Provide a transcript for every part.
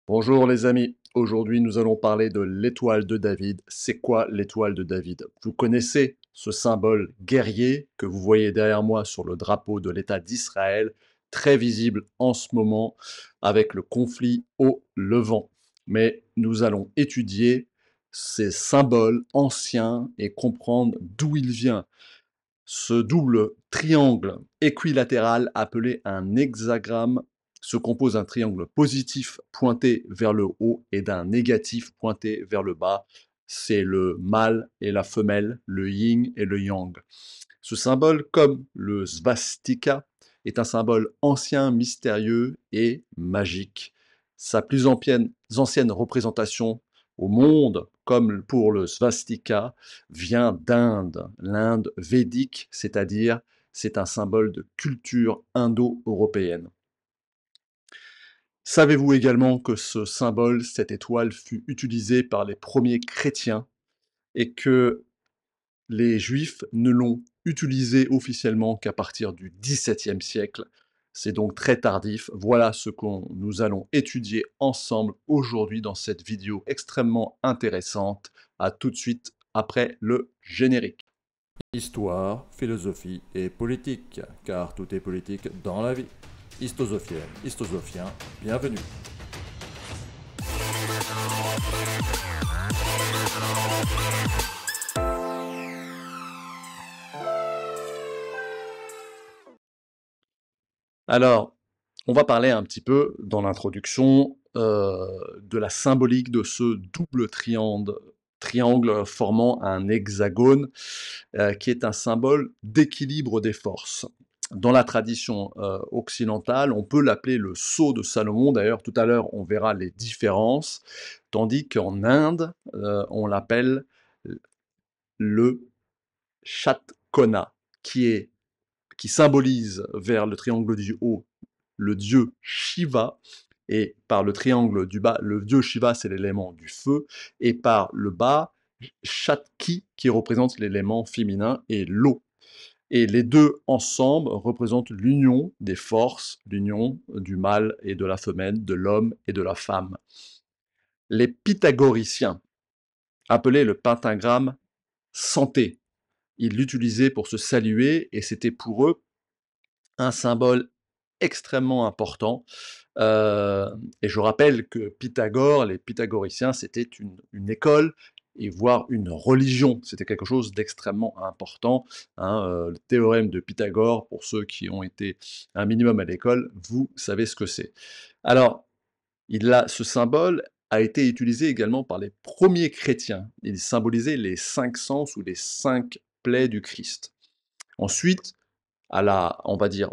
Bonjour les amis, aujourd'hui nous allons parler de l'étoile de David. C'est quoi l'étoile de David? Vous connaissez ce symbole guerrier que vous voyez derrière moi sur le drapeau de l'État d'Israël, très visible en ce moment avec le conflit au Levant. Mais nous allons étudier ces symboles anciens et comprendre d'où il vient. Ce double triangle équilatéral appelé un hexagramme se compose d'un triangle positif pointé vers le haut et d'un négatif pointé vers le bas. C'est le mâle et la femelle, le yin et le yang. Ce symbole, comme le svastika, est un symbole ancien, mystérieux et magique. Sa plus ancienne représentation au monde, comme pour le svastika, vient d'Inde, l'Inde védique, c'est-à-dire c'est un symbole de culture indo-européenne. Savez-vous également que ce symbole, cette étoile, fut utilisé par les premiers chrétiens et que les Juifs ne l'ont utilisé officiellement qu'à partir du XVIIe siècle. C'est donc très tardif. Voilà ce que nous allons étudier ensemble aujourd'hui dans cette vidéo extrêmement intéressante. À tout de suite après le générique. Histoire, philosophie et politique, car tout est politique dans la vie. Histosophienne, histosophien, bienvenue. Alors, on va parler un petit peu dans l'introduction de la symbolique de ce double triangle formant un hexagone qui est un symbole d'équilibre des forces. Dans la tradition occidentale, on peut l'appeler le sceau de Salomon. D'ailleurs, tout à l'heure, on verra les différences. Tandis qu'en Inde, on l'appelle le Shatkona, qui symbolise vers le triangle du haut le dieu Shiva, et par le triangle du bas, le dieu Shiva, c'est l'élément du feu, et par le bas, Shakti, qui représente l'élément féminin, et l'eau. Et les deux ensemble représentent l'union des forces, l'union du mâle et de la femelle, de l'homme et de la femme. Les pythagoriciens appelaient le pentagramme santé. Ils l'utilisaient pour se saluer et c'était pour eux un symbole extrêmement important. Et je rappelle que Pythagore, les pythagoriciens, c'était une école et voire une religion. C'était quelque chose d'extrêmement important, hein, le théorème de Pythagore, pour ceux qui ont été un minimum à l'école, vous savez ce que c'est. Alors, ce symbole a été utilisé également par les premiers chrétiens. Il symbolisait les 5 sens ou les 5 plaies du Christ. Ensuite, on va dire,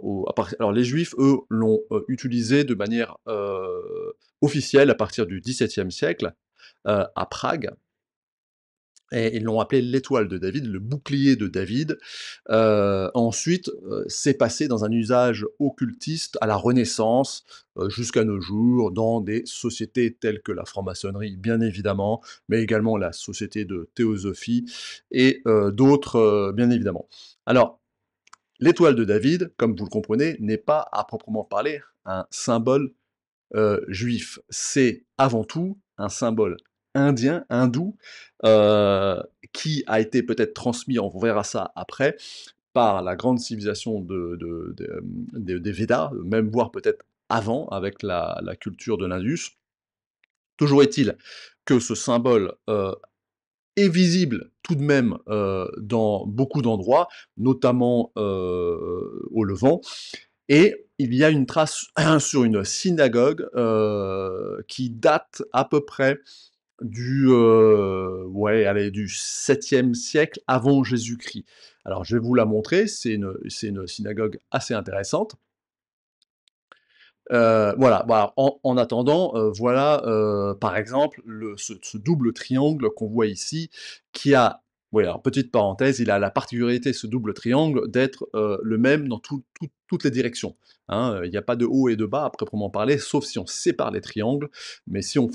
alors les Juifs, eux, l'ont utilisé de manière officielle à partir du XVIIe siècle à Prague. Et ils l'ont appelé l'étoile de David, le bouclier de David. Ensuite, c'est passé dans un usage occultiste à la Renaissance, jusqu'à nos jours, dans des sociétés telles que la franc-maçonnerie, bien évidemment, mais également la société de théosophie et d'autres, bien évidemment. Alors, l'étoile de David, comme vous le comprenez, n'est pas à proprement parler un symbole juif. C'est avant tout un symbole indien, hindou, qui a été peut-être transmis, on verra ça après, par la grande civilisation des Védas, même voire peut-être avant, avec la culture de l'Indus. Toujours est-il que ce symbole est visible tout de même dans beaucoup d'endroits, notamment au Levant, et il y a une trace sur une synagogue qui date à peu près ouais, allez, du 7e siècle avant Jésus-Christ. Alors je vais vous la montrer, c'est une synagogue assez intéressante. Voilà, bah, en attendant, voilà, par exemple, ce double triangle qu'on voit ici, qui a, oui, alors petite parenthèse, il a la particularité, ce double triangle, d'être, le même dans toutes les directions, hein, il n'y a pas de haut et de bas à proprement parler, sauf si on sépare les triangles, mais si on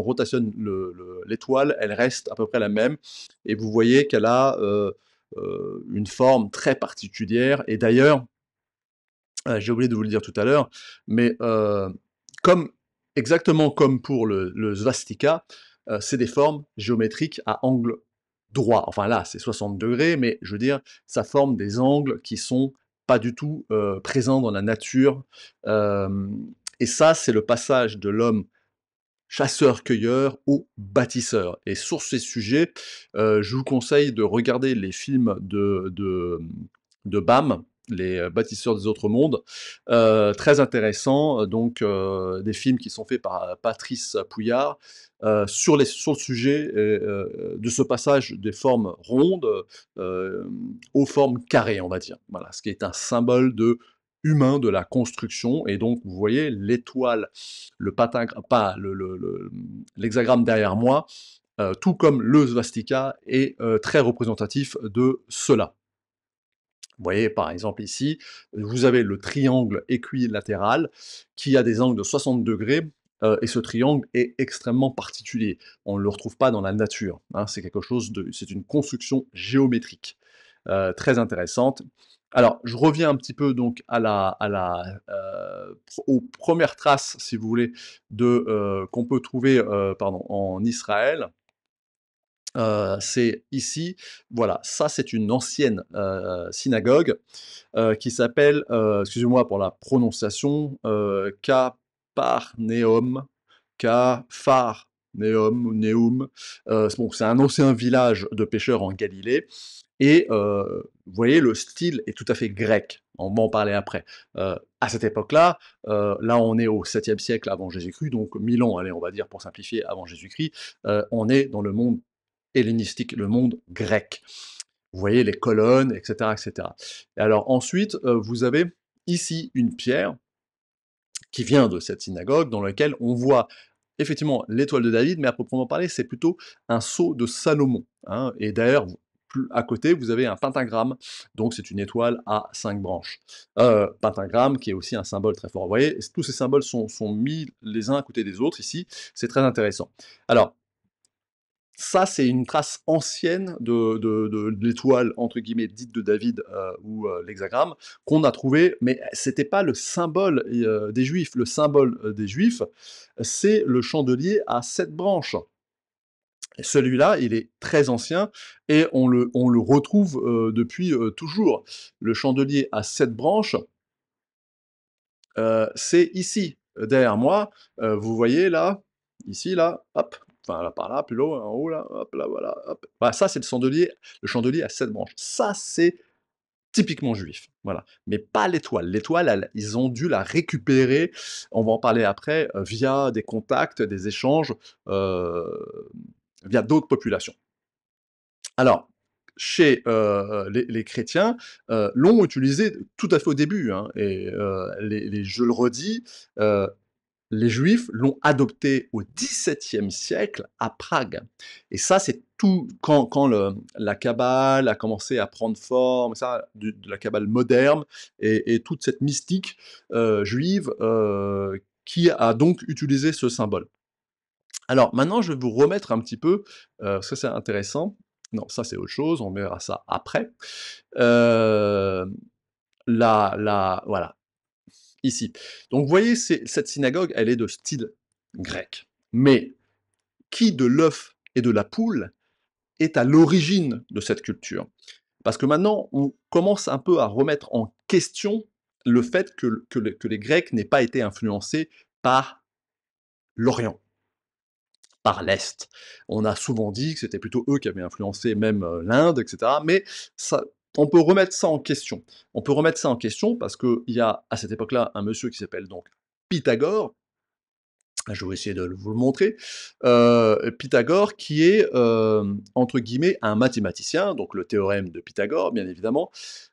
rotationne l'étoile, elle reste à peu près la même, et vous voyez qu'elle a, une forme très particulière, et d'ailleurs, j'ai oublié de vous le dire tout à l'heure, mais comme exactement comme pour le svastika, c'est des formes géométriques à angle droit. Enfin là, c'est 60°, mais je veux dire, ça forme des angles qui sont pas du tout, présents dans la nature, hem et ça, c'est le passage de l'homme chasseur-cueilleur ou bâtisseur. Et sur ces sujets, je vous conseille de regarder les films de BAM, les Bâtisseurs des Autres Mondes. Très intéressant, donc des films qui sont faits par Patrice Pouillard, sur le sujet de ce passage des formes rondes, aux formes carrées, on va dire. Voilà, ce qui est un symbole de humain de la construction. Et donc vous voyez l'étoile, le pentagramme, pas l'hexagramme derrière moi, tout comme le svastika est très représentatif de cela. Vous voyez par exemple ici, vous avez le triangle équilatéral qui a des angles de 60°, et ce triangle est extrêmement particulier. On ne le retrouve pas dans la nature, hein, c'est une construction géométrique, très intéressante. Alors, je reviens un petit peu donc aux premières traces, si vous voulez, qu'on peut trouver, pardon, en Israël. C'est ici, voilà, ça c'est une ancienne, synagogue, qui s'appelle, excusez-moi pour la prononciation, Caparnaum, Capharnaüm, Neum. C'est un ancien village de pêcheurs en Galilée. Et vous voyez, le style est tout à fait grec. On va en parler après. À cette époque-là, là on est au 7e siècle avant Jésus-Christ, donc 1000 ans, allez, on va dire pour simplifier, avant Jésus-Christ. On est dans le monde hellénistique, le monde grec. Vous voyez les colonnes, etc., etc. Et alors ensuite, vous avez ici une pierre qui vient de cette synagogue, dans laquelle on voit effectivement l'étoile de David, mais à proprement parler, c'est plutôt un sceau de Salomon, hein. Et d'ailleurs, plus à côté, vous avez un pentagramme, donc c'est une étoile à 5 branches. Pentagramme qui est aussi un symbole très fort. Vous voyez, tous ces symboles sont mis les uns à côté des autres ici, c'est très intéressant. Alors, ça, c'est une trace ancienne de l'étoile, entre guillemets, dite de David, ou l'hexagramme, qu'on a trouvé, mais c'était pas le symbole des Juifs. Le symbole des Juifs, c'est le chandelier à 7 branches. Et celui-là, il est très ancien et on le retrouve depuis toujours. Le chandelier à 7 branches, c'est ici, derrière moi, vous voyez là, ici, là, hop, enfin là, par là, plus haut, en haut là, hop, là, voilà, hop. Voilà, ça c'est le chandelier à 7 branches. Ça, c'est typiquement juif, voilà. Mais pas l'étoile. L'étoile, ils ont dû la récupérer, on va en parler après, via des contacts, des échanges, via d'autres populations. Alors, chez, les chrétiens, l'ont utilisé tout à fait au début, hein, et je le redis, heu, les juifs l'ont adopté au XVIIe siècle à Prague. Et ça, c'est tout quand la Kabbale a commencé à prendre forme, ça, de la Kabbale moderne et toute cette mystique, juive, qui a donc utilisé ce symbole. Alors maintenant, je vais vous remettre un petit peu, parce que c'est intéressant. Non, ça c'est autre chose, on verra ça après. Hem, voilà, ici. Donc vous voyez, cette synagogue, elle est de style grec. Mais qui de l'œuf et de la poule est à l'origine de cette culture? Parce que maintenant, on commence un peu à remettre en question le fait que les Grecs n'aient pas été influencés par l'Orient, par l'Est. On a souvent dit que c'était plutôt eux qui avaient influencé même, l'Inde, et cetera, mais ça, on peut remettre ça en question. On peut remettre ça en question parce qu'il y a, à cette époque-là, un monsieur qui s'appelle donc Pythagore. Je vais essayer de vous le montrer. Pythagore qui est, entre guillemets, «un mathématicien», donc le théorème de Pythagore, bien évidemment,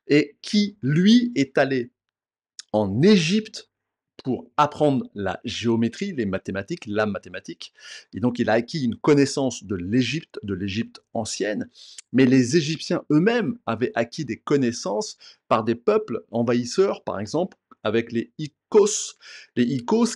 et qui, lui, est allé en Égypte pour apprendre la géométrie, les mathématiques, la mathématique. Et donc il a acquis une connaissance de l'Égypte ancienne, mais les Égyptiens eux-mêmes avaient acquis des connaissances par des peuples envahisseurs, par exemple avec les Hyksos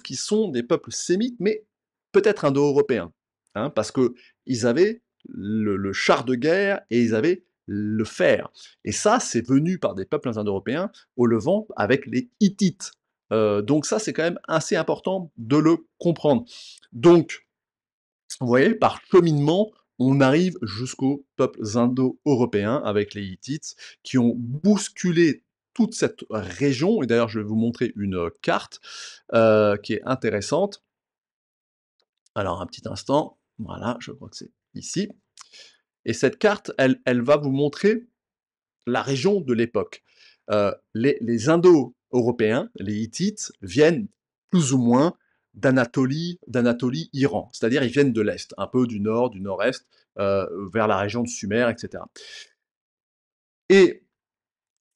qui sont des peuples sémites, mais peut-être indo-européens, hein, parce qu'ils avaient le char de guerre et ils avaient le fer. Et ça, c'est venu par des peuples indo-européens au Levant avec les Hittites. Donc ça, c'est quand même assez important de le comprendre. Donc, vous voyez, par cheminement, on arrive jusqu'aux peuples indo-européens avec les Hittites qui ont bousculé toute cette région. Et d'ailleurs, je vais vous montrer une carte qui est intéressante. Alors, un petit instant. Voilà, je crois que c'est ici. Et cette carte, elle va vous montrer la région de l'époque. Les Indo-Européens, les Hittites, viennent plus ou moins d'Anatolie, Iran. C'est-à-dire, ils viennent de l'Est, un peu du Nord, du Nord-Est, vers la région de Sumer, etc. Et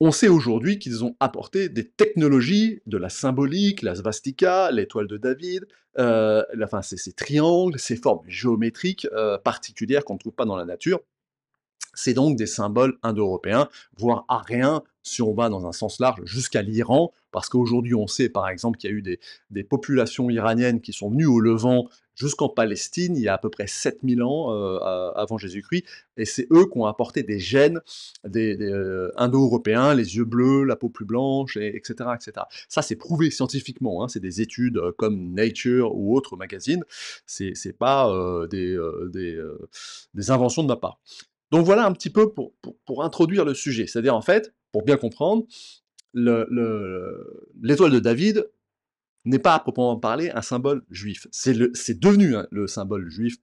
on sait aujourd'hui qu'ils ont apporté des technologies, de la symbolique, la svastika, l'étoile de David, enfin, ces triangles, ces formes géométriques particulières qu'on ne trouve pas dans la nature. C'est donc des symboles indo-européens, voire ariens, si on va dans un sens large, jusqu'à l'Iran, parce qu'aujourd'hui on sait par exemple qu'il y a eu des populations iraniennes qui sont venues au Levant jusqu'en Palestine, il y a à peu près 7000 ans avant Jésus-Christ, et c'est eux qui ont apporté des gènes des indo-européens, les yeux bleus, la peau plus blanche, etc. etc. Ça c'est prouvé scientifiquement, hein, c'est des études comme Nature ou autres magazines, c'est pas des inventions de ma part. Donc voilà un petit peu pour introduire le sujet. C'est-à-dire, en fait, pour bien comprendre, l'étoile de David n'est pas à proprement parler un symbole juif. C'est devenu hein, le symbole juif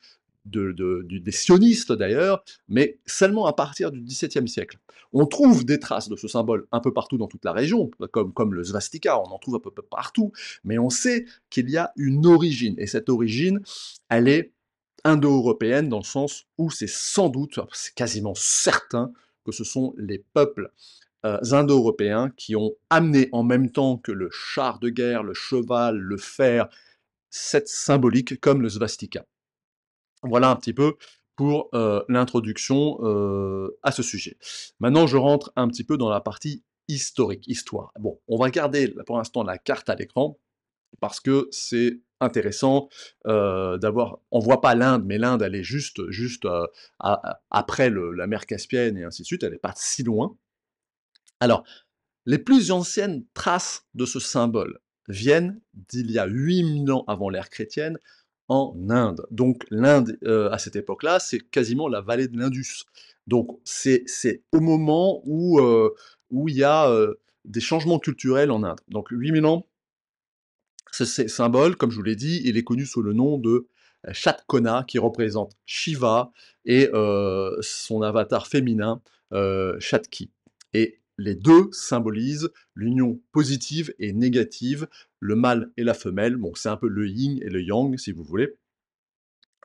des sionistes d'ailleurs, mais seulement à partir du XVIIe siècle. On trouve des traces de ce symbole un peu partout dans toute la région, comme le svastika, on en trouve un peu partout, mais on sait qu'il y a une origine, et cette origine, elle est indo-européenne dans le sens où c'est sans doute, c'est quasiment certain, que ce sont les peuples indo-européens qui ont amené en même temps que le char de guerre, le cheval, le fer, cette symbolique comme le svastika. Voilà un petit peu pour l'introduction à ce sujet. Maintenant, je rentre un petit peu dans la partie historique, histoire. Bon, on va garder pour l'instant la carte à l'écran, parce que c'est intéressant d'avoir... On voit pas l'Inde, mais l'Inde, elle est juste après la mer Caspienne et ainsi de suite, elle n'est pas si loin. Alors, les plus anciennes traces de ce symbole viennent d'il y a 8000 ans avant l'ère chrétienne en Inde. Donc l'Inde, à cette époque-là, c'est quasiment la vallée de l'Indus. Donc c'est au moment où il y a des changements culturels en Inde. Donc 8000 ans, ce symbole, comme je vous l'ai dit, il est connu sous le nom de Shatkona, qui représente Shiva, et son avatar féminin, Shatki. Et les deux symbolisent l'union positive et négative, le mâle et la femelle. Bon, c'est un peu le yin et le yang, si vous voulez.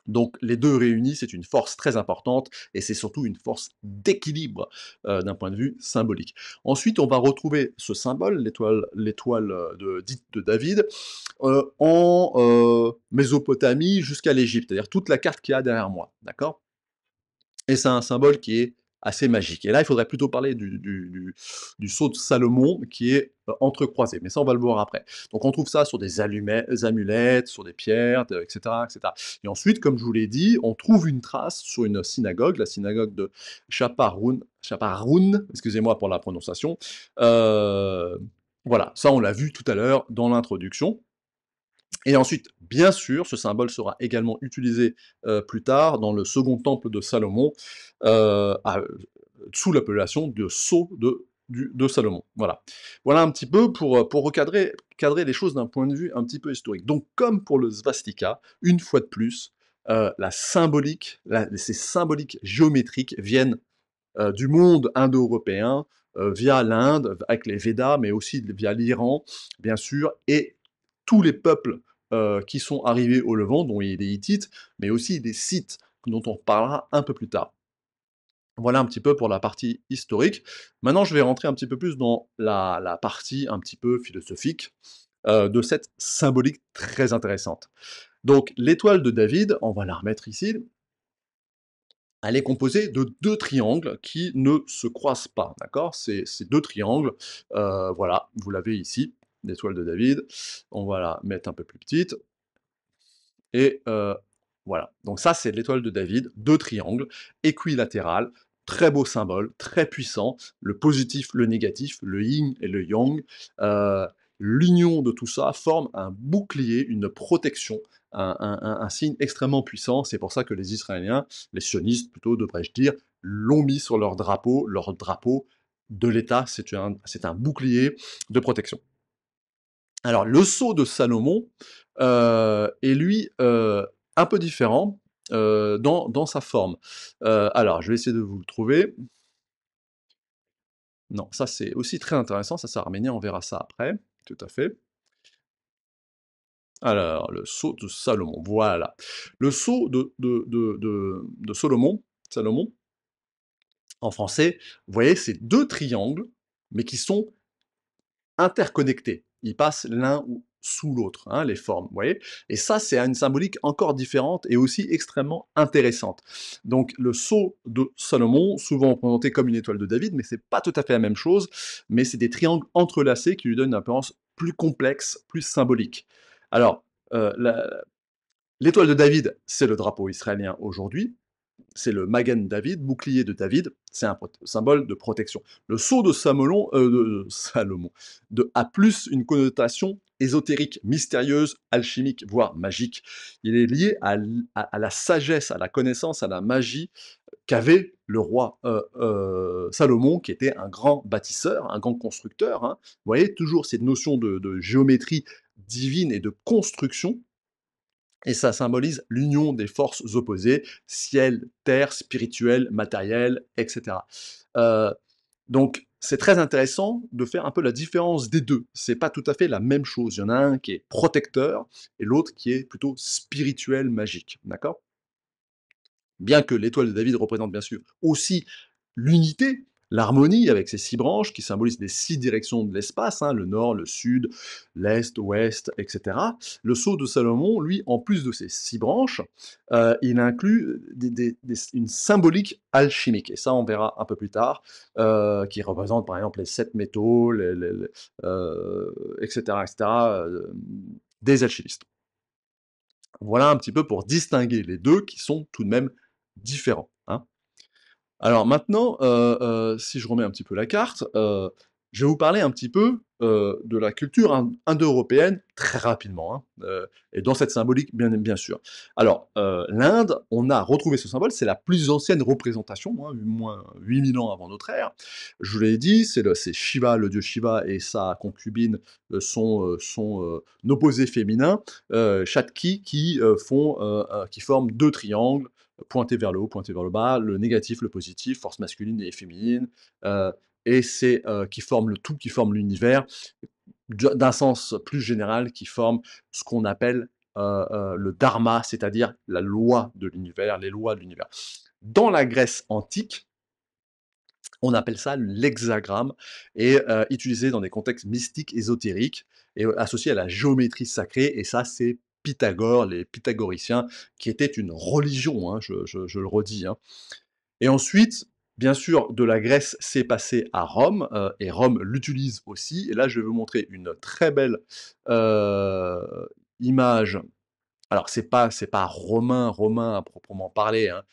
Donc les deux réunis, c'est une force très importante, et c'est surtout une force d'équilibre d'un point de vue symbolique. Ensuite, on va retrouver ce symbole, l'étoile dite de David, en Mésopotamie jusqu'à l'Égypte, c'est-à-dire toute la carte qu'il y a derrière moi, d'accord? Et c'est un symbole qui est assez magique. Et là, il faudrait plutôt parler du sceau de Salomon qui est entrecroisé, mais ça, on va le voir après. Donc on trouve ça sur des amulettes, sur des pierres, etc., etc. Et ensuite, comme je vous l'ai dit, on trouve une trace sur une synagogue, la synagogue de Chaparoun, excusez-moi pour la prononciation. Euh, voilà, ça on l'a vu tout à l'heure dans l'introduction. Et ensuite, bien sûr, ce symbole sera également utilisé plus tard dans le second temple de Salomon, sous l'appellation de sceau de Salomon. Voilà. Voilà un petit peu pour cadrer les choses d'un point de vue un petit peu historique. Donc, comme pour le svastika, une fois de plus, la symbolique, ces symboliques géométriques viennent du monde indo-européen, via l'Inde, avec les Védas, mais aussi via l'Iran, bien sûr, et tous les peuples qui sont arrivés au Levant, dont il y a des Hittites, mais aussi des Scythes, dont on reparlera un peu plus tard. Voilà un petit peu pour la partie historique. Maintenant, je vais rentrer un petit peu plus dans la partie un petit peu philosophique de cette symbolique très intéressante. Donc, l'étoile de David, on va la remettre ici, elle est composée de deux triangles qui ne se croisent pas, d'accord? Ces deux triangles, voilà, vous l'avez ici, l'étoile de David. On va la mettre un peu plus petite, et voilà. Donc ça, c'est l'étoile de David, deux triangles, équilatérales, très beau symbole, très puissant, le positif, le négatif, le yin et le yang, L'union de tout ça forme un bouclier, une protection, un signe extrêmement puissant. C'est pour ça que les Israéliens, les sionistes plutôt, devrais-je dire, l'ont mis sur leur drapeau de l'État. C'est un bouclier de protection. Alors, le sceau de Salomon est lui un peu différent dans sa forme. Alors, je vais essayer de vous le trouver. Non, ça c'est aussi très intéressant, ça c'est arménien, on verra ça après, tout à fait. Alors, le sceau de Salomon, voilà. Le sceau de Salomon, en français, vous voyez, c'est deux triangles, mais qui sont interconnectés. Ils passent l'un sous l'autre, hein, les formes, vous voyez? Et ça, c'est une symbolique encore différente et aussi extrêmement intéressante. Donc le sceau de Salomon, souvent représenté comme une étoile de David, mais c'est pas tout à fait la même chose, mais c'est des triangles entrelacés qui lui donnent une apparence plus complexe, plus symbolique. Alors, l'étoile de David, c'est le drapeau israélien aujourd'hui, c'est le Magen David, bouclier de David, c'est un symbole de protection. Le sceau de Salomon a plus une connotation ésotérique, mystérieuse, alchimique, voire magique. Il est lié à la sagesse, à la connaissance, à la magie qu'avait le roi Salomon, qui était un grand bâtisseur, un grand constructeur, hein. Vous voyez, toujours cette notion de géométrie divine et de construction, et ça symbolise l'union des forces opposées, ciel, terre, spirituel, matériel, etc. Euh, donc, c'est très intéressant de faire un peu la différence des deux. C'est pas tout à fait la même chose. Il y en a un qui est protecteur et l'autre qui est plutôt spirituel, magique. D'accord? Bien que l'étoile de David représente bien sûr aussi l'unité, l'harmonie avec ses 6 branches qui symbolisent les 6 directions de l'espace, hein, le nord, le sud, l'est, ouest, etc. Le sceau de Salomon, lui, en plus de ces 6 branches, il inclut une symbolique alchimique, et ça on verra un peu plus tard, qui représente par exemple les 7 métaux, etc., etc., des alchimistes. Voilà un petit peu pour distinguer les deux qui sont tout de même différents, hein. Alors maintenant, si je remets un petit peu la carte, je vais vous parler un petit peu, de la culture indo-européenne très rapidement, hein, et dans cette symbolique bien sûr. Alors, l'Inde, on a retrouvé ce symbole, c'est la plus ancienne représentation, hein, moins 8000 ans avant notre ère. Je vous l'ai dit, c'est Shiva, le dieu Shiva et sa concubine, sont opposés féminins, Shakti qui forment 2 triangles, pointé vers le haut, pointé vers le bas, le négatif, le positif, force masculine et féminine, euh, et c'est qui forment le tout, qui forment l'univers, d'un sens plus général, qui forme ce qu'on appelle le dharma, c'est-à-dire la loi de l'univers, les lois de l'univers. Dans la Grèce antique, on appelle ça l'hexagramme, et utilisé dans des contextes mystiques, ésotériques, et associé à la géométrie sacrée, et ça c'est Pythagore, les pythagoriciens, qui étaient une religion, hein, je le redis, hein. Et ensuite, bien sûr, de la Grèce, c'est passé à Rome, et Rome l'utilise aussi. Et là, je vais vous montrer une très belle euh, image. Alors, c'est pas romain à proprement parler, hein.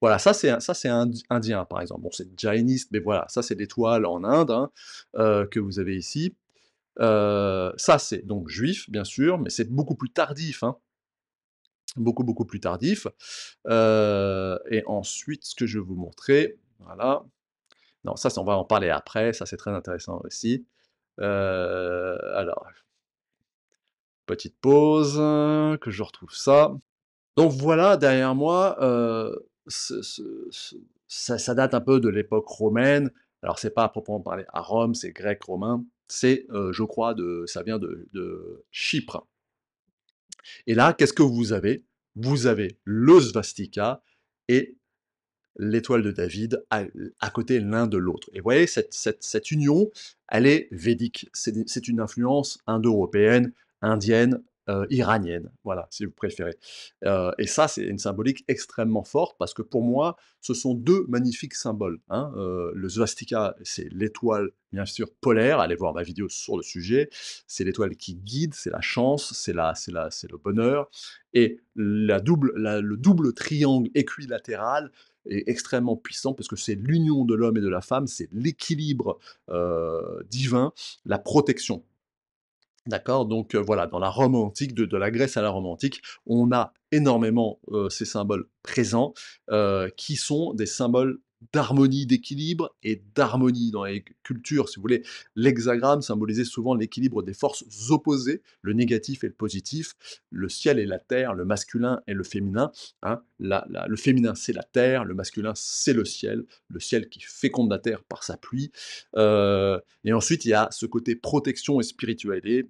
Voilà, ça c'est indien, par exemple. Bon, c'est jainiste, mais voilà, ça c'est l'étoile en Inde, hein, que vous avez ici. Ça, c'est donc juif, bien sûr, mais c'est beaucoup plus tardif, hein, beaucoup plus tardif. Et ensuite, ce que je vais vous montrer, voilà. Non, ça, on va en parler après, ça c'est très intéressant aussi. Alors, petite pause, que je retrouve ça. Donc voilà, derrière moi, ça date un peu de l'époque romaine. Alors c'est pas à proprement parler à Rome, c'est grec-romain. C'est, je crois, ça vient de Chypre. Et là, qu'est-ce que vous avez? Vous avez le svastika et l'étoile de David à côté l'un de l'autre. Et vous voyez, cette union, elle est védique. C'est une influence indo-européenne, indienne, iranienne, voilà, si vous préférez. Et ça, c'est une symbolique extrêmement forte parce que pour moi, ce sont deux magnifiques symboles, hein. Le svastika, c'est l'étoile, bien sûr, polaire. Allez voir ma vidéo sur le sujet. C'est l'étoile qui guide, c'est la chance, c'est le bonheur. Et le double triangle équilatéral est extrêmement puissant parce que c'est l'union de l'homme et de la femme, c'est l'équilibre divin, la protection. D'accord? Donc voilà, dans la Rome antique, de la Grèce à la Rome antique, on a énormément, ces symboles présents, qui sont des symboles d'harmonie, d'équilibre et d'harmonie dans les cultures. Si vous voulez, l'hexagramme symbolisait souvent l'équilibre des forces opposées, le négatif et le positif, le ciel et la terre, le masculin et le féminin, hein. Le féminin, c'est la terre, le masculin, c'est le ciel qui féconde la terre par sa pluie, et ensuite, il y a ce côté protection et spiritualité.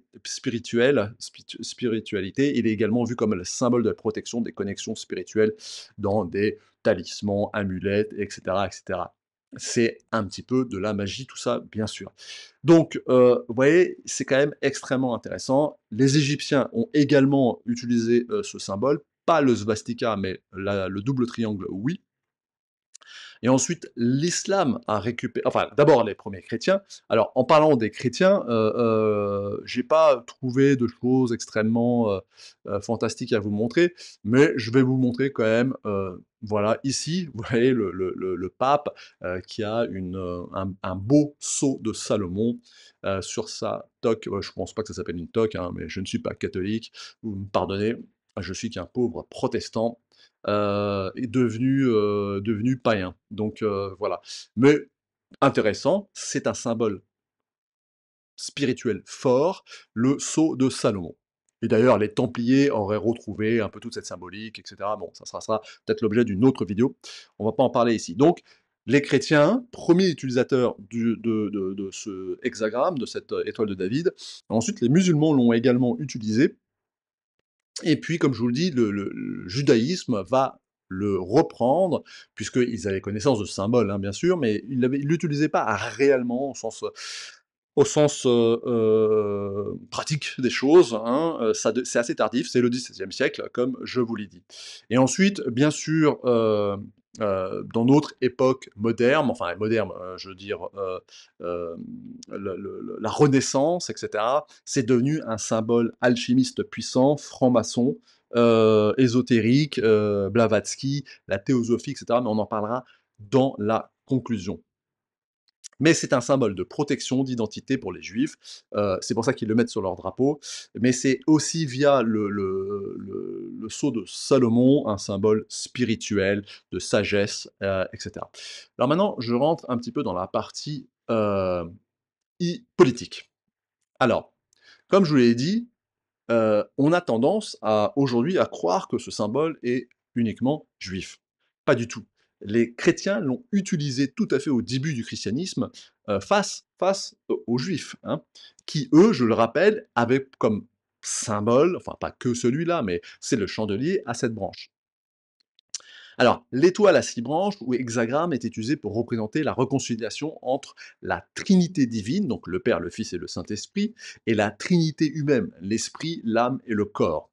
Il est également vu comme le symbole de la protection des connexions spirituelles dans des talismans, amulettes, etc., etc. C'est un petit peu de la magie, tout ça, bien sûr. Donc, vous voyez, c'est quand même extrêmement intéressant. Les Égyptiens ont également utilisé ce symbole, pas le svastika, mais le double triangle, oui. Et ensuite, l'islam a récupéré, enfin, d'abord les premiers chrétiens. Alors, en parlant des chrétiens, j'ai pas trouvé de choses extrêmement, fantastiques à vous montrer, mais je vais vous montrer quand même, voilà, ici, vous voyez le pape, qui a un beau sceau de Salomon, sur sa toque. Ouais, je pense pas que ça s'appelle une toque, hein, mais je ne suis pas catholique, vous me pardonnez, je suis qu'un pauvre protestant, est devenu païen. Donc voilà. Mais intéressant, c'est un symbole spirituel fort, le sceau de Salomon. Et d'ailleurs, les Templiers auraient retrouvé un peu toute cette symbolique, et cetera. Bon, ça sera peut-être l'objet d'une autre vidéo. On va pas en parler ici. Donc, les chrétiens, premiers utilisateurs de ce hexagramme, de cette étoile de David. Ensuite, les musulmans l'ont également utilisé. Et puis, comme je vous le dis, le judaïsme va le reprendre, puisqu'ils avaient connaissance de ce symbole, hein, bien sûr, mais ils ne l'utilisaient pas réellement au sens pratique des choses, hein, c'est assez tardif, c'est le XVIIe siècle, comme je vous l'ai dit. Et ensuite, bien sûr, dans notre époque moderne, enfin moderne, je veux dire, la Renaissance, etc., c'est devenu un symbole alchimiste puissant, franc-maçon, ésotérique, Blavatsky, la théosophie, etc., mais on en parlera dans la conclusion. Mais c'est un symbole de protection, d'identité pour les juifs, c'est pour ça qu'ils le mettent sur leur drapeau, mais c'est aussi via le sceau de Salomon, un symbole spirituel, de sagesse, et cetera. Alors maintenant, je rentre un petit peu dans la partie, politique. Alors, comme je vous l'ai dit, on a tendance aujourd'hui à croire que ce symbole est uniquement juif. Pas du tout. Les chrétiens l'ont utilisé tout à fait au début du christianisme, face aux juifs, hein, qui eux, je le rappelle, avaient comme symbole, enfin pas que celui-là, mais c'est le chandelier à 7 branches. Alors, l'étoile à 6 branches ou hexagramme est utilisée pour représenter la réconciliation entre la Trinité divine, donc le Père, le Fils et le Saint-Esprit, et la Trinité humaine, l'Esprit, l'âme et le corps.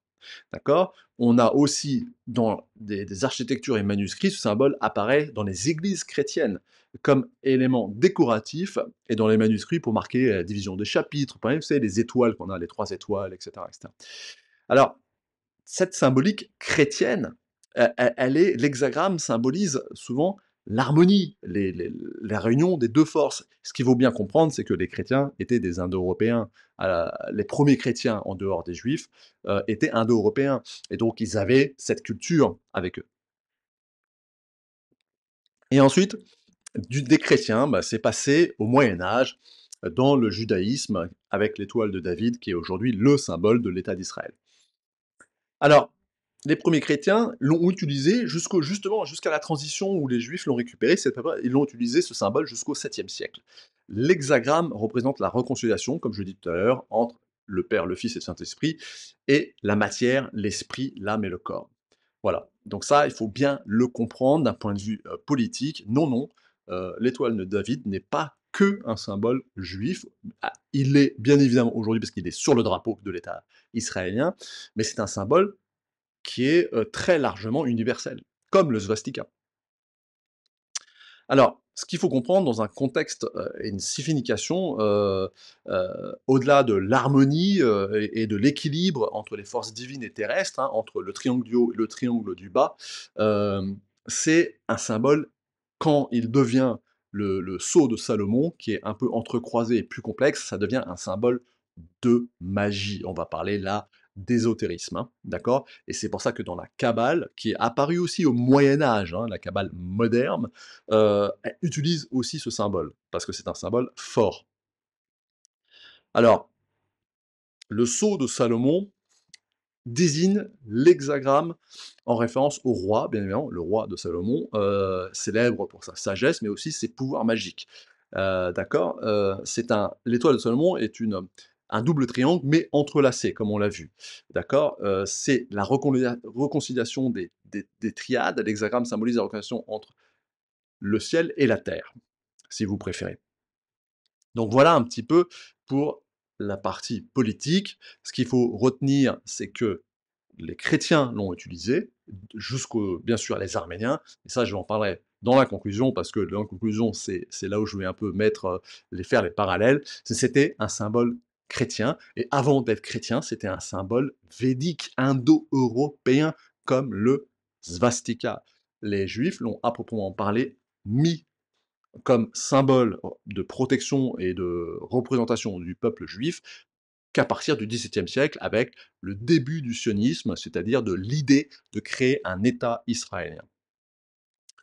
D'accord? On a aussi dans des architectures et manuscrits, ce symbole apparaît dans les églises chrétiennes comme élément décoratif et dans les manuscrits pour marquer la division des chapitres, par exemple, vous savez, les étoiles qu'on a, les 3 étoiles, etc., etc. Alors, cette symbolique chrétienne, l'hexagramme symbolise souvent l'harmonie, la réunion des 2 forces. Ce qu'il faut bien comprendre, c'est que les chrétiens étaient des Indo-Européens. Les premiers chrétiens, en dehors des Juifs, étaient Indo-Européens et donc ils avaient cette culture avec eux. Et ensuite, des chrétiens, bah, c'est passé au Moyen Âge, dans le judaïsme, avec l'étoile de David, qui est aujourd'hui le symbole de l'État d'Israël. Alors, les premiers chrétiens l'ont utilisé justement jusqu'à la transition où les Juifs l'ont récupéré, ils l'ont utilisé ce symbole jusqu'au 7e siècle. L'hexagramme représente la réconciliation, comme je l'ai dit tout à l'heure, entre le Père, le Fils et le Saint-Esprit, et la matière, l'esprit, l'âme et le corps. Voilà, donc ça, il faut bien le comprendre d'un point de vue, politique. Non, non, l'étoile de David n'est pas que un symbole juif. Ah, il l'est bien évidemment aujourd'hui parce qu'il est sur le drapeau de l'État israélien, mais c'est un symbole qui est, très largement universel, comme le svastika. Alors, ce qu'il faut comprendre dans un contexte, et une signification, au-delà de l'harmonie, et de l'équilibre entre les forces divines et terrestres, hein, entre le triangle du haut et le triangle du bas, c'est un symbole quand il devient le sceau de Salomon, qui est un peu entrecroisé et plus complexe, ça devient un symbole de magie. On va parler là d'ésotérisme, hein, d'accord? Et c'est pour ça que dans la Kabbale, qui est apparue aussi au Moyen Âge, hein, la Kabbale moderne, elle utilise aussi ce symbole, parce que c'est un symbole fort. Alors, le sceau de Salomon désigne l'hexagramme en référence au roi, bien évidemment, le roi de Salomon, célèbre pour sa sagesse, mais aussi ses pouvoirs magiques. D'accord? L'étoile de Salomon est un double triangle, mais entrelacé, comme on l'a vu. D'accord? C'est la réconciliation des triades. L'hexagramme symbolise la réconciliation entre le ciel et la terre, si vous préférez. Donc voilà un petit peu pour la partie politique. Ce qu'il faut retenir, c'est que les chrétiens l'ont utilisé, jusqu'au bien sûr les Arméniens, et ça je vais en parler dans la conclusion, parce que dans la conclusion, c'est là où je vais un peu faire les parallèles. C'était un symbole chrétien, et avant d'être chrétien, c'était un symbole védique, indo-européen, comme le svastika. Les Juifs l'ont à proprement parler mis comme symbole de protection et de représentation du peuple juif qu'à partir du XVIIe siècle, avec le début du sionisme, c'est-à-dire de l'idée de créer un État israélien.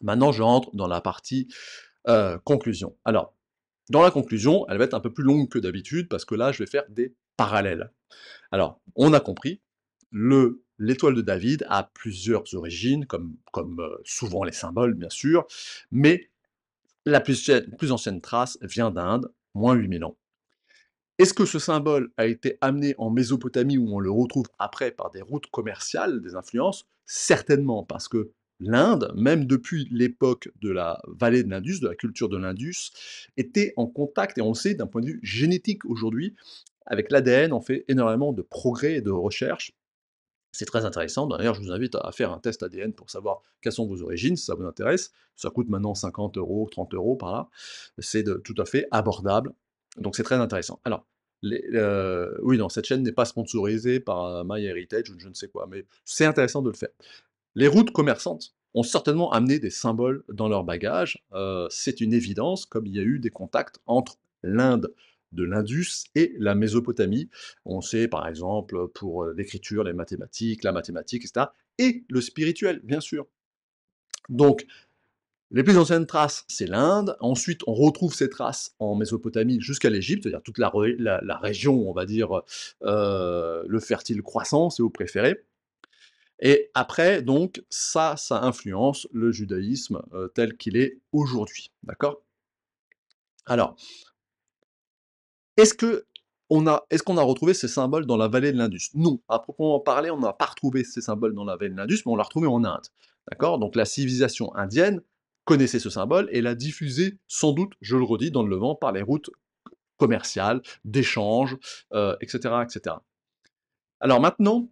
Maintenant, je rentre dans la partie conclusion. Alors, dans la conclusion, elle va être un peu plus longue que d'habitude, parce que là, je vais faire des parallèles. Alors, on a compris, l'étoile de David a plusieurs origines, comme souvent les symboles, bien sûr, mais la plus ancienne trace vient d'Inde, moins 8000 ans. Est-ce que ce symbole a été amené en Mésopotamie, où on le retrouve après par des routes commerciales, des influences? Certainement, parce que l'Inde, même depuis l'époque de la vallée de l'Indus, de la culture de l'Indus, était en contact, et on le sait d'un point de vue génétique aujourd'hui, avec l'ADN. On fait énormément de progrès et de recherches. C'est très intéressant. D'ailleurs, je vous invite à faire un test ADN pour savoir quelles sont vos origines, si ça vous intéresse. Ça coûte maintenant 50 €, 30 € par là. C'est tout à fait abordable. Donc c'est très intéressant. Alors, oui, non, cette chaîne n'est pas sponsorisée par MyHeritage ou je ne sais quoi, mais c'est intéressant de le faire. Les routes commerçantes ont certainement amené des symboles dans leur bagage. C'est une évidence, comme il y a eu des contacts entre l'Inde de l'Indus et la Mésopotamie. On sait par exemple pour l'écriture, les mathématiques, la mathématique, etc. Et le spirituel, bien sûr. Donc, les plus anciennes traces, c'est l'Inde. Ensuite, on retrouve ces traces en Mésopotamie jusqu'à l'Égypte, c'est-à-dire toute la région, on va dire, le fertile croissant, si vous préférez. Et après, donc, ça influence le judaïsme tel qu'il est aujourd'hui. D'accord? Alors, est-ce qu'on a retrouvé ces symboles dans la vallée de l'Indus? Non, à proprement parler, on n'a pas retrouvé ces symboles dans la vallée de l'Indus, mais on l'a retrouvé en Inde. D'accord? Donc la civilisation indienne connaissait ce symbole et l'a diffusé, sans doute, je le redis, dans le Levant par les routes commerciales, d'échanges, etc., etc. Alors maintenant,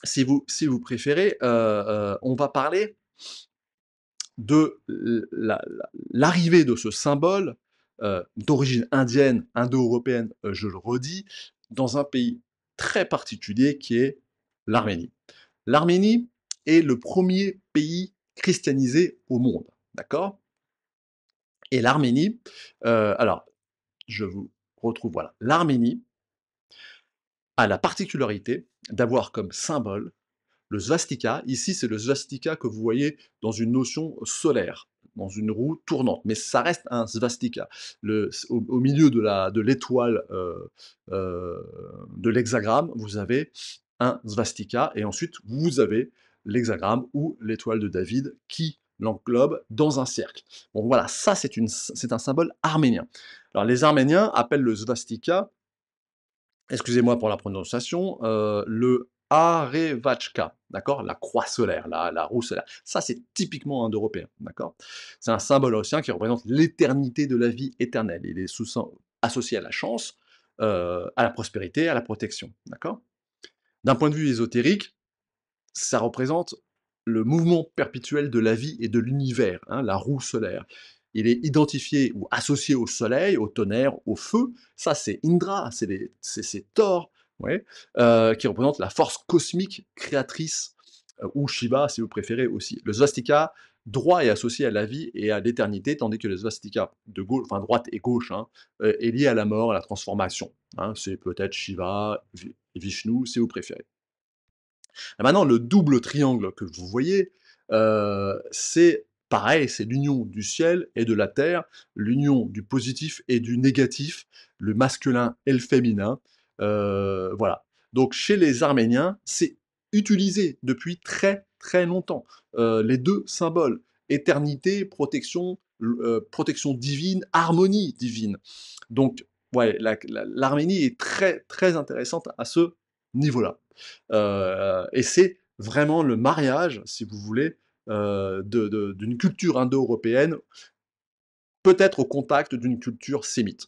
si vous préférez, on va parler de l'arrivée de ce symbole d'origine indienne, indo-européenne, je le redis, dans un pays très particulier qui est l'Arménie. L'Arménie est le premier pays christianisé au monde, d'accord? Et l'Arménie, alors je vous retrouve, voilà. L'Arménie a la particularité d'avoir comme symbole le svastika. Ici, c'est le svastika que vous voyez dans une notion solaire, dans une roue tournante, mais ça reste un svastika. Au milieu de l'étoile de l'hexagramme, vous avez un svastika, et ensuite vous avez l'hexagramme ou l'étoile de David qui l'englobe dans un cercle. Bon voilà, ça c'est un symbole arménien. Alors les Arméniens appellent le svastika, excusez-moi pour la prononciation, le Arevachka, d'accord? La croix solaire, la roue solaire. Ça, c'est typiquement indo-européen, d'accord? C'est un symbole ancien qui représente l'éternité de la vie éternelle. Il est associé à la chance, à la prospérité, à la protection, d'accord? D'un point de vue ésotérique, ça représente le mouvement perpétuel de la vie et de l'univers, hein, la roue solaire. Il est identifié ou associé au soleil, au tonnerre, au feu. Ça, c'est Indra, c'est Thor, ouais, qui représente la force cosmique créatrice, ou Shiva, si vous préférez aussi. Le svastika Droit est associé à la vie et à l'éternité, tandis que le svastika de gauche, enfin droite et gauche, hein, est lié à la mort, à la transformation, hein. C'est peut-être Shiva, Vishnu, si vous préférez. Et maintenant, le double triangle que vous voyez, c'est pareil, c'est l'union du ciel et de la terre, l'union du positif et du négatif, le masculin et le féminin. Voilà. Donc chez les Arméniens, c'est utilisé depuis très très longtemps. Les deux symboles, éternité, protection, protection divine, harmonie divine. Donc, ouais, l'Arménie est très très intéressante à ce niveau-là. Et c'est vraiment le mariage, si vous voulez, d'une culture indo-européenne, peut-être au contact d'une culture sémite.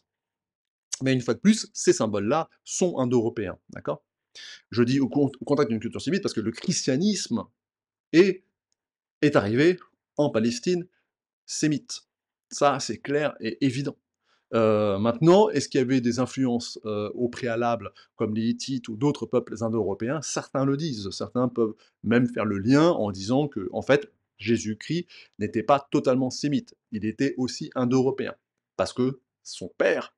Mais une fois de plus, ces symboles-là sont indo-européens, d'accord? Je dis au contact d'une culture sémite parce que le christianisme est, est arrivé en Palestine sémite. Ça, c'est clair et évident. Maintenant, est-ce qu'il y avait des influences au préalable, comme les Hittites ou d'autres peuples indo-européens? Certains le disent, certains peuvent même faire le lien en disant que, en fait, Jésus-Christ n'était pas totalement sémite, il était aussi indo-européen. Parce que son père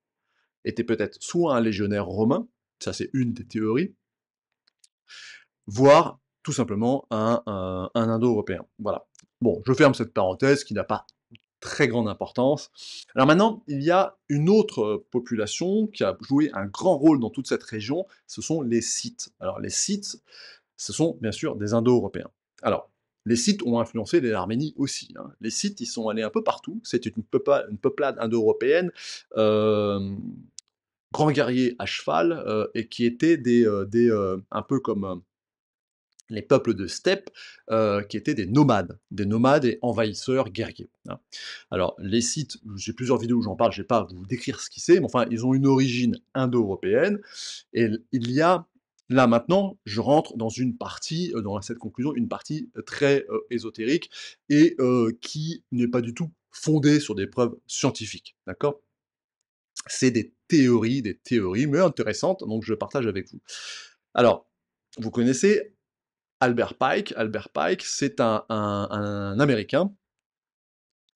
était peut-être soit un légionnaire romain, ça c'est une des théories, voire tout simplement un indo-européen. Voilà. Bon, je ferme cette parenthèse qui n'a pas très grande importance. Alors maintenant, il y a une autre population qui a joué un grand rôle dans toute cette région, ce sont les Scythes. Alors les Scythes, ce sont bien sûr des Indo-Européens. Alors, les Scythes ont influencé l'Arménie aussi, hein. Les Scythes, ils sont allés un peu partout, c'était une peuplade indo-européenne, euh, grands guerriers à cheval, et qui étaient un peu comme les peuples de steppe, qui étaient des nomades et envahisseurs guerriers, hein. Alors les Scythes, j'ai plusieurs vidéos où j'en parle, je vais pas vous décrire ce qui c'est, mais enfin, ils ont une origine indo-européenne et il y a là maintenant, je rentre dans une partie, dans cette conclusion, une partie très, ésotérique et qui n'est pas du tout fondée sur des preuves scientifiques, d'accord? C'est des théories, mais intéressantes, donc je partage avec vous. Alors, vous connaissez Albert Pike. Albert Pike, c'est un Américain,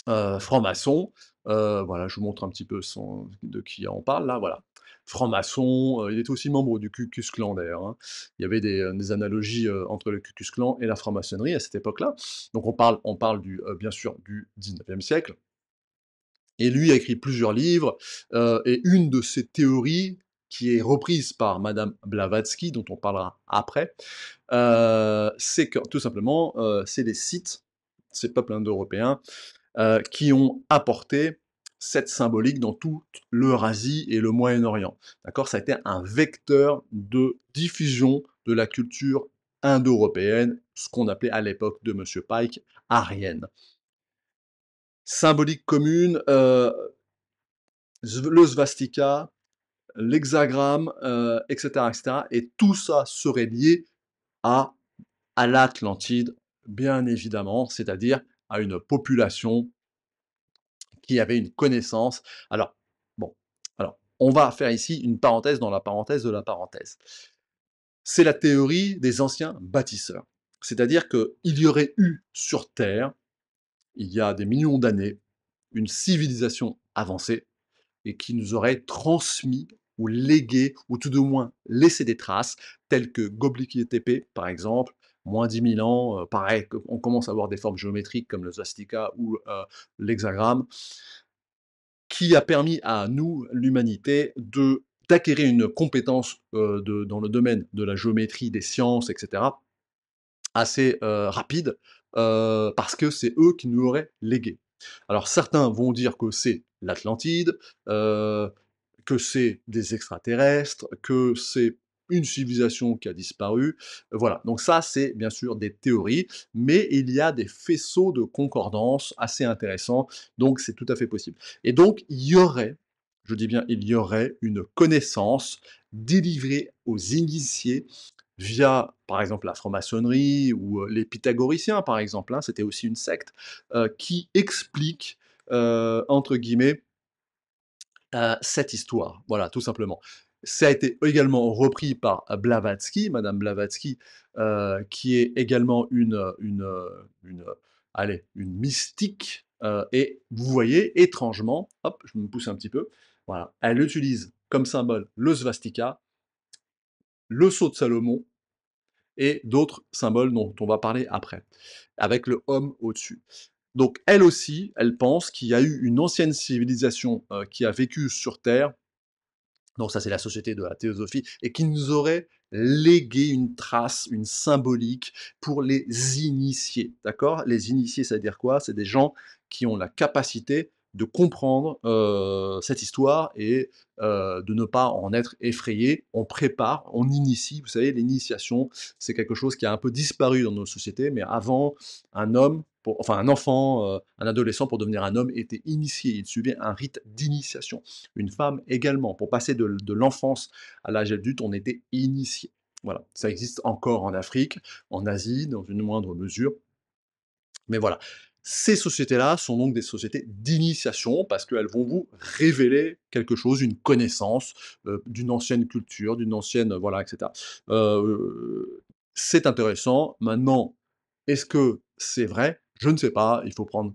franc-maçon. Voilà, je vous montre un petit peu de qui on parle là, voilà. Franc-maçon, il était aussi membre du Ku Klux Klan d'ailleurs, hein. Il y avait des analogies entre le Ku Klux Klan et la franc-maçonnerie à cette époque-là. Donc on parle bien sûr du 19e siècle. Et lui a écrit plusieurs livres, et une de ses théories, qui est reprise par Madame Blavatsky, dont on parlera après, c'est que tout simplement, c'est les Scythes, ces peuples indo-européens, qui ont apporté cette symbolique dans toute l'Eurasie et le Moyen-Orient. D'accord? Ça a été un vecteur de diffusion de la culture indo-européenne, ce qu'on appelait à l'époque de Monsieur Pike, aryenne. Symbolique commune, le svastika, l'hexagramme, etc., etc. Et tout ça serait lié à, à l'Atlantide, bien évidemment, c'est-à-dire à une population qui avait une connaissance. Alors, bon, alors, on va faire ici une parenthèse dans la parenthèse de la parenthèse. C'est la théorie des anciens bâtisseurs. C'est-à-dire qu'il y aurait eu sur Terre, il y a des millions d'années, une civilisation avancée et qui nous aurait transmis ou légué, ou tout au moins laissé des traces, telles que Göbekli Tepe, par exemple, moins 10 000 ans, pareil, on commence à avoir des formes géométriques comme le swastika ou l'hexagramme, qui a permis à nous, l'humanité, d'acquérir une compétence dans le domaine de la géométrie, des sciences, etc., assez rapide, parce que c'est eux qui nous l'auraient légué. Alors certains vont dire que c'est l'Atlantide, que c'est des extraterrestres, que c'est une civilisation qui a disparu. Voilà, donc ça c'est bien sûr des théories, mais il y a des faisceaux de concordance assez intéressants, donc c'est tout à fait possible. Et donc il y aurait, je dis bien il y aurait une connaissance délivrée aux initiés via, par exemple, la franc-maçonnerie ou les pythagoriciens, par exemple, hein, c'était aussi une secte, qui explique, entre guillemets, cette histoire. Voilà, tout simplement. Ça a été également repris par Blavatsky, Madame Blavatsky, qui est également une allez, une mystique, et vous voyez étrangement, hop, je me pousse un petit peu, voilà, elle utilise comme symbole le svastika, le sceau de Salomon et d'autres symboles dont on va parler après, avec le homme au-dessus. Donc elle aussi, elle pense qu'il y a eu une ancienne civilisation, qui a vécu sur terre, donc ça c'est la société de la théosophie, et qui nous aurait légué une trace, une symbolique pour les initiés, d'accord? Les initiés, ça veut dire quoi? C'est des gens qui ont la capacité de comprendre, cette histoire et de ne pas en être effrayés. On prépare, on initie, vous savez, l'initiation, c'est quelque chose qui a un peu disparu dans nos sociétés, mais avant, un homme pour enfin un enfant, un adolescent pour devenir un homme était initié, il suivait un rite d'initiation. Une femme également. Pour passer de l'enfance à l'âge adulte, on était initié. Voilà, ça existe encore en Afrique, en Asie, dans une moindre mesure. Mais voilà, ces sociétés-là sont donc des sociétés d'initiation parce qu'elles vont vous révéler quelque chose, une connaissance, d'une ancienne culture, d'une ancienne, voilà, et cetera. C'est intéressant. Maintenant, est-ce que c'est vrai? Je ne sais pas, il faut prendre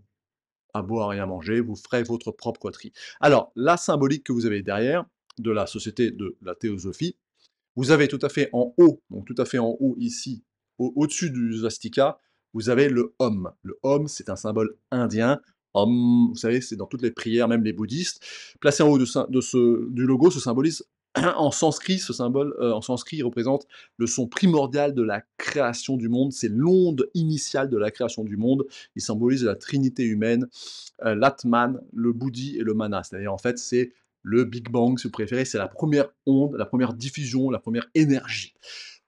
à boire et à manger, vous ferez votre propre tri. Alors, la symbolique que vous avez derrière, de la société de la théosophie, vous avez tout à fait en haut, donc tout à fait en haut ici, au-dessus du svastika, vous avez le Om. Le Om, c'est un symbole indien. Om, vous savez, c'est dans toutes les prières, même les bouddhistes. Placé en haut du logo, ce symbolise en sanskrit, ce symbole en sanskrit représente le son primordial de la création du monde. C'est l'onde initiale de la création du monde. Il symbolise la trinité humaine, l'Atman, le Bouddhi et le Mana. C'est-à-dire, en fait, c'est le Big Bang, si vous préférez, c'est la première onde, la première diffusion, la première énergie.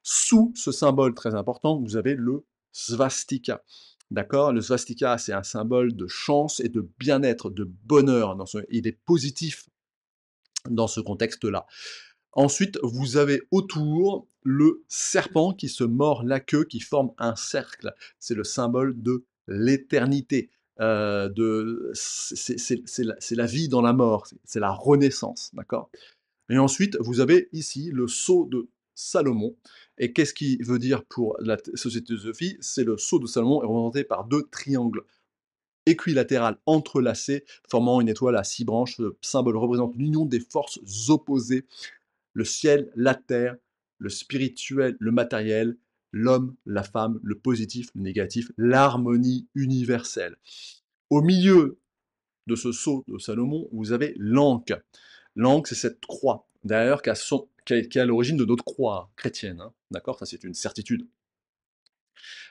Sous ce symbole très important, vous avez le svastika. D'accord? Le svastika, c'est un symbole de chance et de bien-être, de bonheur. Il est positif dans ce contexte-là. Ensuite, vous avez autour le serpent qui se mord la queue, qui forme un cercle. C'est le symbole de l'éternité. C'est la vie dans la mort, c'est la renaissance, d'accord? Et ensuite, vous avez ici le sceau de Salomon. Et qu'est-ce qui veut dire pour la société de Sophie? C'est le sceau de Salomon est représenté par deux triangles équilatérales entrelacés, formant une étoile à 6 branches. Ce symbole représente l'union des forces opposées, le ciel, la terre, le spirituel, le matériel, l'homme, la femme, le positif, le négatif, l'harmonie universelle. Au milieu de ce sceau de Salomon, vous avez l'anque. L'anque, c'est cette croix, d'ailleurs, qui est à l'origine de notre croix chrétienne, hein. D'accord? Ça, c'est une certitude.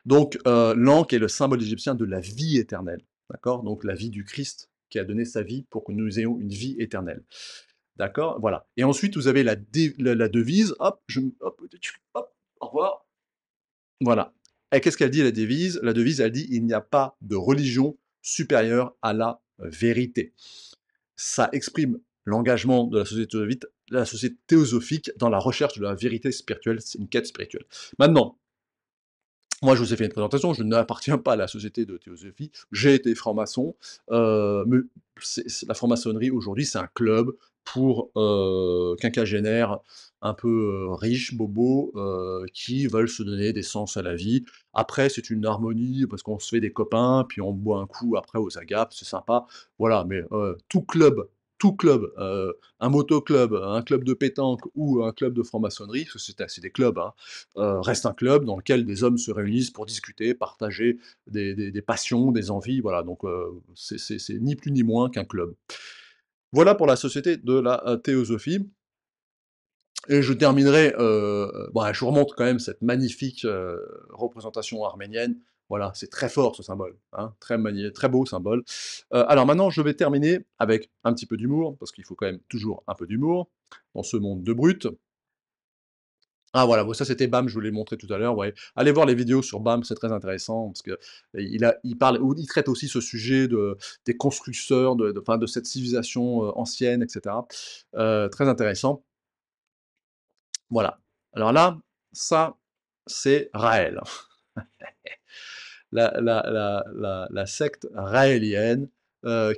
Donc, l'anque est le symbole égyptien de la vie éternelle. D'accord? Donc, la vie du Christ qui a donné sa vie pour que nous ayons une vie éternelle. D'accord? Voilà. Et ensuite, vous avez la devise. Hop, hop, au revoir. Voilà. Et qu'est-ce qu'elle dit, la devise? La devise, elle dit: «Il n'y a pas de religion supérieure à la vérité». Ça exprime l'engagement de la société théosophique dans la recherche de la vérité spirituelle. C'est une quête spirituelle. Maintenant, moi, je vous ai fait une présentation, je n'appartiens pas à la société de théosophie, j'ai été franc-maçon, mais la franc-maçonnerie aujourd'hui, c'est un club pour quinquagénaires un peu riches, bobos, qui veulent se donner des sens à la vie. Après, c'est une harmonie parce qu'on se fait des copains, puis on boit un coup après aux agapes, c'est sympa. Voilà, mais tout club, un motoclub, un club de pétanque ou un club de franc-maçonnerie, parce que c'est des clubs, hein, reste un club dans lequel des hommes se réunissent pour discuter, partager des passions, des envies, voilà, donc c'est ni plus ni moins qu'un club. Voilà pour la société de la théosophie. Et je terminerai, bah, je vous remontre quand même cette magnifique représentation arménienne. Voilà, c'est très fort ce symbole, hein, très beau symbole. Alors maintenant, je vais terminer avec un petit peu d'humour, parce qu'il faut quand même toujours un peu d'humour dans ce monde de brutes. Ah voilà, bon ça c'était BAM, je vous l'ai montré tout à l'heure, ouais. Allez voir les vidéos sur BAM, c'est très intéressant parce que il parle ou il traite aussi ce sujet des constructeurs enfin de cette civilisation, ancienne et cetera. Très intéressant. Voilà. Alors là, ça, c'est Raël. La secte raélienne,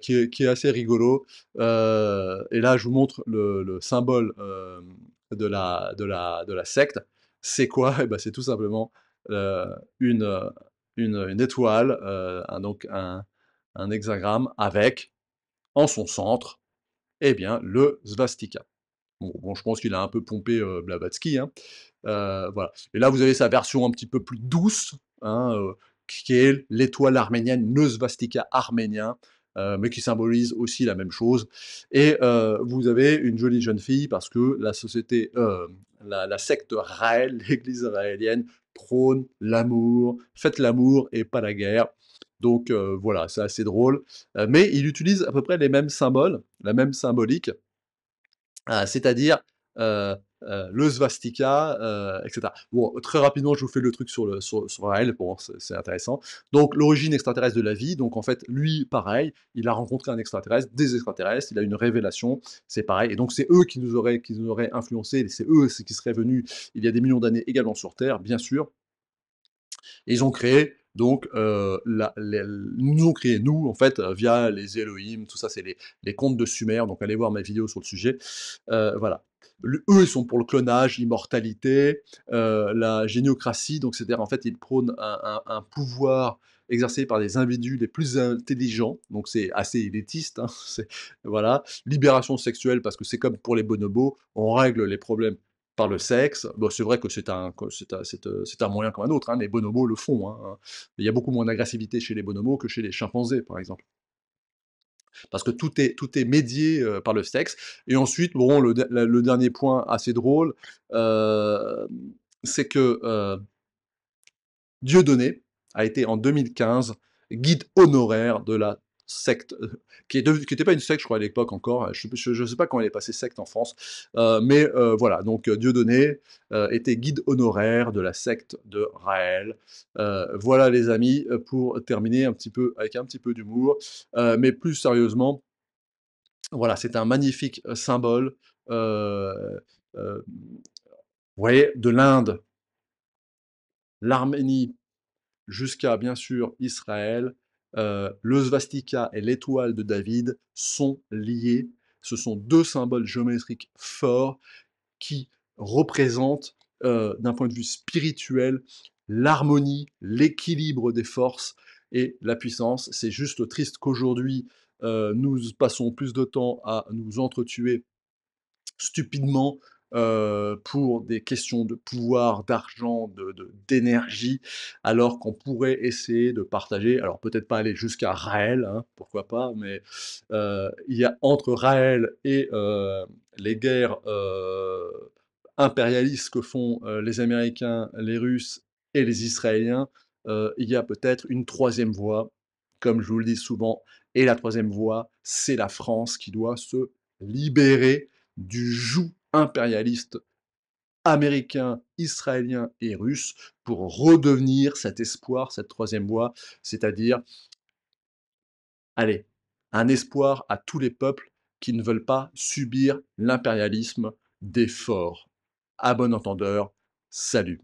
qui est assez rigolo. Et là, je vous montre le symbole, de la secte. C'est quoi? Et bah, c'est tout simplement, une, une étoile, donc un hexagramme avec, en son centre, eh bien, le svastika. Bon, je pense qu'il a un peu pompé, Blavatsky, hein. Voilà. Et là, vous avez sa version un petit peu plus douce, hein, qui est l'étoile arménienne, le svastika arménien, mais qui symbolise aussi la même chose. Et vous avez une jolie jeune fille parce que la société, la secte Raël, l'église raélienne, prône l'amour, faites l'amour et pas la guerre. Donc voilà, c'est assez drôle. Mais il utilise à peu près les mêmes symboles, la même symbolique, c'est-à-dire, heu le svastika, et cetera. Bon, très rapidement, je vous fais le truc sur Raël, bon, c'est intéressant. Donc l'origine extraterrestre de la vie, donc en fait, lui, pareil, il a rencontré un extraterrestre, des extraterrestres, il a une révélation, c'est pareil et donc c'est eux qui nous auraient influencés, c'est eux, c'est qui seraient venus il y a des millions d'années également sur Terre, bien sûr. Et ils ont créé donc ils nous ont créé nous en fait via les Elohim, tout ça c'est les contes de Sumer, donc allez voir ma vidéo sur le sujet. Voilà. Eux ils sont pour le clonage, l'immortalité, la géniocratie, donc c'est-à-dire en fait ils prônent un pouvoir exercé par des individus les plus intelligents, donc c'est assez élitiste, hein, voilà. Libération sexuelle parce que c'est comme pour les bonobos, on règle les problèmes par le sexe. Bon, c'est vrai que c'est un moyen comme un autre, hein, les bonobos le font, hein. Il y a beaucoup moins d'agressivité chez les bonobos que chez les chimpanzés, par exemple. Parce que tout est médié, par le sexe et ensuite, bon, le dernier point assez drôle, hem, c'est que, Dieudonné a été en 2015 guide honoraire de la secte, qui était pas une secte je crois à l'époque encore, je sais pas quand elle est passée secte en France, mais voilà donc Dieudonné, était guide honoraire de la secte de Raël. Voilà les amis, pour terminer un petit peu avec un petit peu d'humour, mais plus sérieusement, voilà, c'est un magnifique, symbole, vous voyez, de l'Inde, l'Arménie jusqu'à bien sûr Israël, le svastika et l'étoile de David sont liés. Ce sont 2 symboles géométriques forts qui représentent, d'un point de vue spirituel, l'harmonie, l'équilibre des forces et la puissance. C'est juste triste qu'aujourd'hui, nous passons plus de temps à nous entretuer stupidement, pour des questions de pouvoir, d'argent, d'énergie, alors qu'on pourrait essayer de partager, alors peut-être pas aller jusqu'à Raël, hein, pourquoi pas, mais il y a entre Raël et les guerres, impérialistes que font, les Américains, les Russes et les Israéliens, il y a peut-être une troisième voie, comme je vous le dis souvent et la troisième voie, c'est la France qui doit se libérer du joug impérialiste américain, israélien et russe pour redevenir cet espoir, cette troisième voie, c'est-à-dire, allez, un espoir à tous les peuples qui ne veulent pas subir l'impérialisme des forts. À bon entendeur, salut.